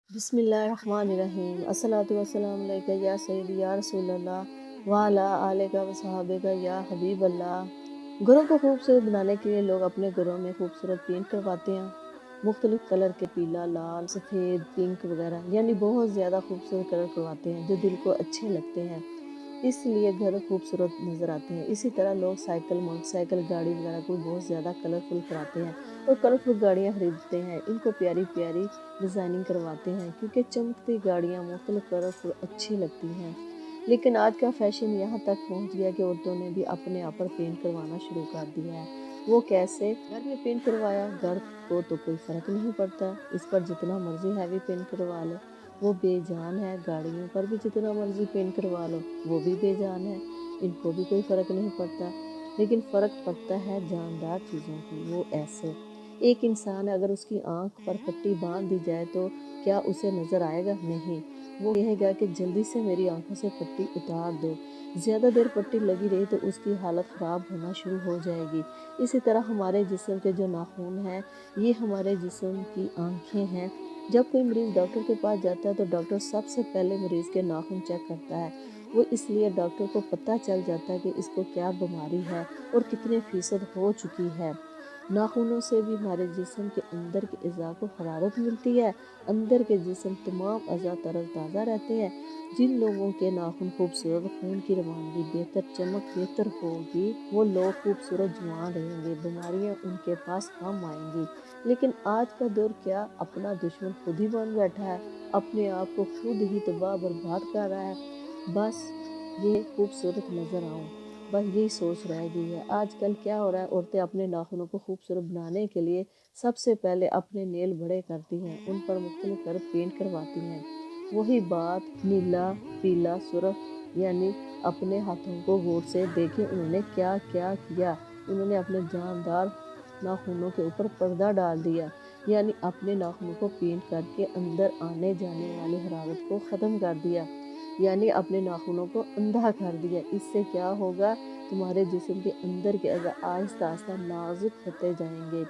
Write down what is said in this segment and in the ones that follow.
बिस्मिल्लाहिर्रहमानिर्रहीम अस्सलातु वस्सलामु अलैका या सय्यदी या रसूल अल्लाह व अला आलिका व सहाबिका या हबीब अल्लाह। घरों को खूबसूरत बनाने के लिए लोग अपने घरों में खूबसूरत पेंट करवाते हैं। मुख्तलिफ कलर के पीला, लाल, सफ़ेद, पिंक वगैरह यानी बहुत ज़्यादा खूबसूरत कलर करवाते हैं जो दिल को अच्छे लगते हैं, इसलिए घर खूबसूरत नज़र आते हैं। इसी तरह लोग साइकिल, मोटरसाइकिल, गाड़ी वगैरह को बहुत ज़्यादा कलरफुल कराते हैं और कलरफुल गाड़ियाँ खरीदते हैं। इनको प्यारी प्यारी डिज़ाइनिंग करवाते हैं क्योंकि चमकती गाड़ियाँ मुख्तलिफ कलरफुल अच्छी लगती हैं। लेकिन आज का फैशन यहाँ तक पहुँच गया कि औरतों ने भी अपने आप पर पेंट करवाना शुरू कर दिया है। वो कैसे? घर में पेंट करवाया, घर को तो कोई फ़र्क नहीं पड़ता, इस पर जितना मर्ज़ी हैवी पेंट करवा लो वो बेजान है। गाड़ियों पर भी जितना मर्ज़ी पेंट करवा लो वो भी बेजान है, इनको भी कोई फ़र्क नहीं पड़ता। लेकिन फ़र्क पड़ता है जानदार चीज़ों की। वो ऐसे, एक इंसान है, अगर उसकी आँख पर पट्टी बांध दी जाए तो क्या उसे नज़र आएगा? नहीं, वो कहेगा कि जल्दी से मेरी आँखों से पट्टी उतार दो। ज़्यादा देर पट्टी लगी रही तो उसकी हालत ख़राब होना शुरू हो जाएगी। इसी तरह हमारे जिस्म के जो नाखून हैं, ये हमारे जिस्म की आँखें हैं। जब कोई मरीज़ डॉक्टर के पास जाता है तो डॉक्टर सबसे पहले मरीज़ के नाखून चेक करता है। वो इसलिए डॉक्टर को पता चल जाता है कि इसको क्या बीमारी है और कितने फ़ीसद हो चुकी है। नाखूनों से भी हमारे जिस्म के अंदर के अज़ा को हरारत मिलती है। अंदर के जिस्म तमाम अज़ा तरोताज़ा रहते हैं। जिन लोगों के नाखून खूबसूरत, खून की रवानगी बेहतर, चमक बेहतर होगी, वो लोग खूबसूरत जवान रहेंगे, बीमारियां उनके पास कम आएंगी। लेकिन आज का दौर क्या अपना दुश्मन खुद ही बन बैठा है, अपने आप को खुद ही तबाह बर्बाद कर रहा है। बस ये खूबसूरत नज़र आऊं, बस यही सोच रह गई है। आजकल क्या हो रहा है, औरतें अपने नाखूनों को खूबसूरत बनाने के लिए सबसे पहले अपने नेल बड़े करती हैं, उन पर मुख्तलिफ कर पेंट करवाती हैं। वही बात नीला, पीला, सुर्ख, यानी अपने हाथों को गौर से देखें उन्होंने क्या क्या किया। उन्होंने अपने जानदार नाखूनों के ऊपर पर्दा डाल दिया, यानी अपने नाखूनों को पेंट करके अंदर आने जाने वाली हरारत को ख़त्म कर दिया, यानी अपने नाखूनों को अंधा कर दिया। इससे क्या होगा, तुम्हारे जिस्म के अंदर के अज़ा आहिस्ता आहिस्ता नाजुक होते जाएंगे।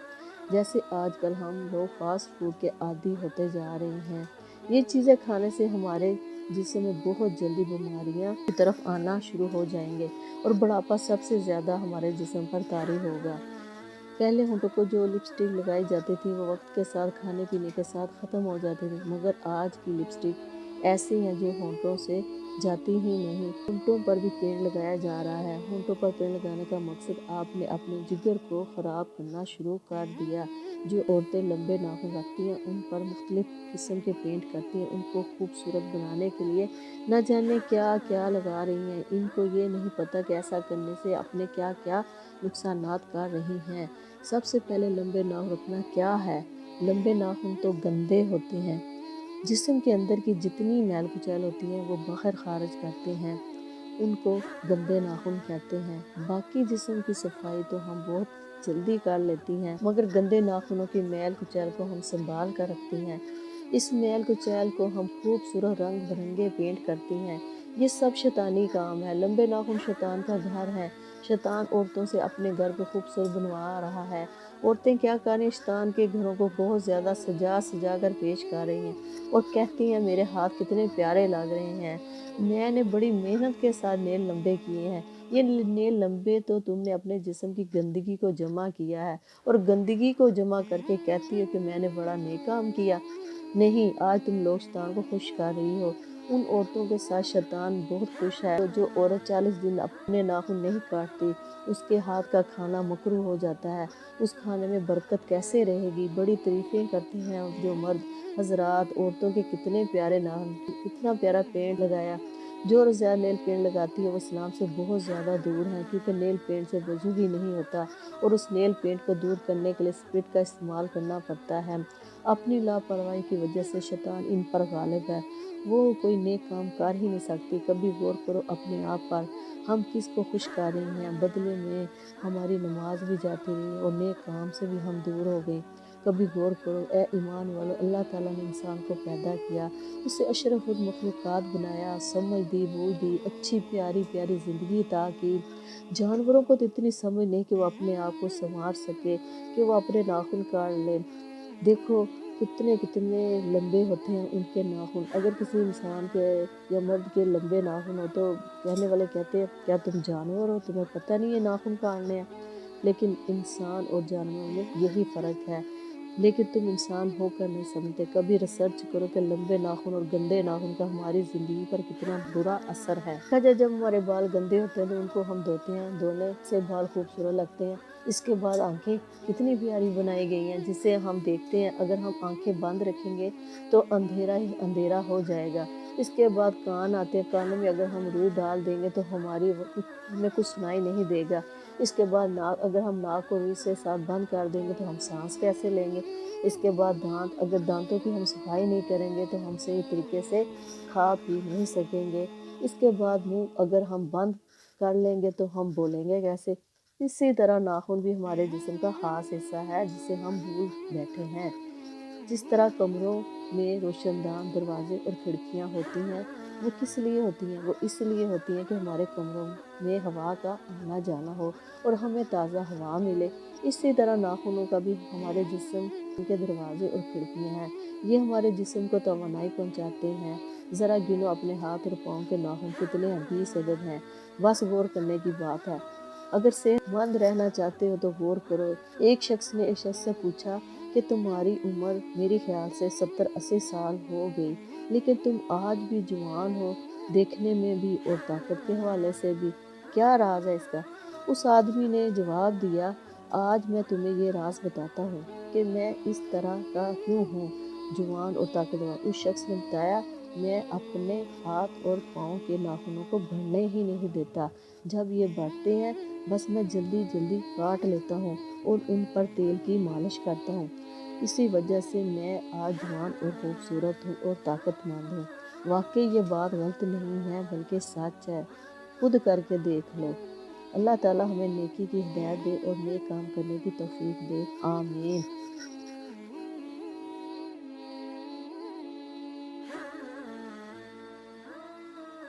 जैसे आजकल हम लोग फास्ट फूड के आदी होते जा रहे हैं। ये चीज़ें खाने से हमारे जिस्म में बहुत जल्दी बीमारियां की तरफ आना शुरू हो जाएंगे और बुढ़ापा सबसे ज़्यादा हमारे जिस्म पर तारी होगा। पहले होंठों को जो लिपस्टिक लगाई जाती थी वो वक्त के साथ, खाने पीने के साथ ख़त्म हो जाती थी, मगर आज की लिपस्टिक ऐसी हैं जो होंठों से जाती ही नहीं। होंठों पर भी पेंट लगाया जा रहा है। होंठों पर पेंट लगाने का मकसद आपने अपने जिगर को ख़राब करना शुरू कर दिया। जो औरतें लंबे नाखून रखती हैं उन पर मुख्तलिफ किस्म के पेंट करती हैं, उनको खूबसूरत बनाने के लिए न जाने क्या क्या लगा रही हैं। इनको ये नहीं पता कि ऐसा करने से अपने क्या क्या नुकसानात कर रही हैं। सबसे पहले लंबे नाखून रखना क्या है? लंबे नाखून तो गंदे होते हैं, जिस्म के अंदर की जितनी मैल कुचैल होती है वो बाहर खारिज करते हैं, उनको गंदे नाखून कहते हैं। बाकी जिस्म की सफाई तो हम बहुत जल्दी कर लेती हैं, मगर गंदे नाखूनों की मैल कुचैल को हम संभाल कर रखती हैं। इस मैल कुचैल को हम खूबसूरत रंग बिरंगे पेंट करती हैं। ये सब शैतानी काम है। लंबे नाखून शैतान का घर है। शैतान औरतों से अपने घर को खूबसूरत बनवा रहा है। औरतें क्या कर रही हैं, शैतान के घरों को बहुत ज़्यादा सजा सजा कर पेश कर रही हैं और कहती हैं मेरे हाथ कितने प्यारे लग रहे हैं, मैंने बड़ी मेहनत के साथ नेल लंबे किए हैं। ये नेल लंबे तो तुमने अपने जिस्म की गंदगी को जमा किया है और गंदगी को जमा करके कहती हो कि मैंने बड़ा नेक काम किया। नहीं, आज तुम लोग शैतान को खुश कर रही हो। उन औरतों के साथ शैतान बहुत खुश है। तो जो औरत 40 दिन अपने नाखून नहीं काटती, उसके हाथ का खाना मकरूह हो जाता है। उस खाने में बरकत कैसे रहेगी? बड़ी तारीफ़ें करते हैं जो मर्द हजरात, औरतों के कितने प्यारे नाम, कितना प्यारा पेंट लगाया। जो रोज़ाना नेल पेंट लगाती है वो इस्लाम से बहुत ज़्यादा दूर है, क्योंकि नेल पेंट से वजू ही नहीं होता और उस नेल पेंट को दूर करने के लिए स्पिरिट का इस्तेमाल करना पड़ता है। अपनी लापरवाही की वजह से शैतान इन पर गालिब है। वो कोई नेक काम कर ही नहीं सकती। कभी गौर करो अपने आप पर, हम किस को खुश कर रही हैं? बदले में हमारी नमाज भी जाती रही और नेक काम से भी हम दूर हो गए। कभी गौर करो ए ईमान वालों, अल्लाह ताला ने इंसान को पैदा किया, उसे अशरफुल मखलूक़ात बनाया, समझ दी, बूझ दी, अच्छी प्यारी प्यारी ज़िंदगी अता की। जानवरों को तो इतनी समझ नहीं कि वो अपने आप को संवार सके, कि वो अपने नाखून काट ले। देखो کتنے کتنے لمبے ہوتے ہیں ان کے ناخن. اگر کسی انسان کے یا مرد کے لمبے ناخن ہو تو کہنے والے کہتے ہیں کیا تم جانور ہو، تمہیں پتہ نہیں ہے ناخن کاٹنے ہیں. لیکن انسان اور جانوروں میں یہی فرق ہے. لیکن تم انسان ہو کر نہیں سمجھتے. کبھی ریسرچ کرو کہ لمبے ناخن اور گندے ناخن کا ہماری زندگی پر کتنا برا اثر ہے. جب ہمارے بال گندے ہوتے ہیں تو ان کو ہم دھوتے ہیں، دھونے سے بال خوبصورت لگتے ہیں. اس کے بعد آنکھیں کتنی پیاری بنائی گئی ہیں جسے ہم دیکھتے ہیں. اگر ہم آنکھیں بند رکھیں گے تو اندھیرا ہی اندھیرا ہو جائے گا. اس کے بعد کان آتے ہیں، کانوں میں اگر ہم روئی ڈال دیں گے تو ہمیں کچھ سنائی نہیں دے گا. اس کے بعد ناک، اگر ہم ناک کو روئی سے ساتھ بند کر دیں گے تو ہم سانس کیسے لیں گے. اس کے بعد دانت، اگر دانتوں کی ہم صفائی نہیں کریں گے تو ہم صحیح طریقے سے کھا پی نہیں سکیں گے. اس کے بعد منہ اگر ہم بند کر لیں گے تو ہم بولیں گے کیسے. اسی طرح ناخن بھی ہمارے جسم کا خاص حصہ ہے جسے ہم بھول بیٹھے ہیں. جس طرح کمروں میں روشن دان، دروازے اور کھڑکیاں ہوتی ہیں وہ کس لیے ہوتی ہیں؟ وہ اس لیے ہوتی ہیں کہ ہمارے کمروں میں ہوا کا آنا جانا ہو اور ہمیں تازہ ہوا ملے. اسی طرح ناخنوں کا بھی ہمارے جسم کے دروازے اور کھڑکیاں ہیں. یہ ہمارے جسم کو توانائی پہنچاتے ہیں. ذرا گنو اپنے ہاتھ اور پاؤں کے ناخن کتنے 20 عدد ہیں. بس غور کرنے کی بات ہے. اگر صحت مند رہنا چاہتے ہو تو غور کرو. ایک شخص نے ایک شخص سے پوچھا کہ تمہاری عمر میرے خیال سے 70-80 سال ہو گئی لیکن تم آج بھی جوان ہو، دیکھنے میں بھی اور طاقت کے حوالے سے بھی. کیا راز ہے اس کا؟ اس آدمی نے جواب دیا، آج میں تمہیں یہ راز بتاتا ہوں کہ میں اس طرح کا کیوں ہوں، جوان اور طاقتور. اس شخص نے بتایا، میں اپنے ہاتھ اور پاؤں کے ناخنوں کو بڑھنے ہی نہیں دیتا. جب یہ بڑھتے ہیں بس میں جلدی جلدی کاٹ لیتا ہوں اور ان پر تیل کی مالش کرتا ہوں. اسی وجہ سے میں آج جوان اور خوبصورت ہوں اور طاقت مند ہوں. واقعی یہ بات غلط نہیں ہے بلکہ سچ ہے. خود کر کے دیکھ لو. اللہ تعالیٰ ہمیں نیکی کی ہدایت دے اور نیک کام کرنے کی توفیق دے. آمین.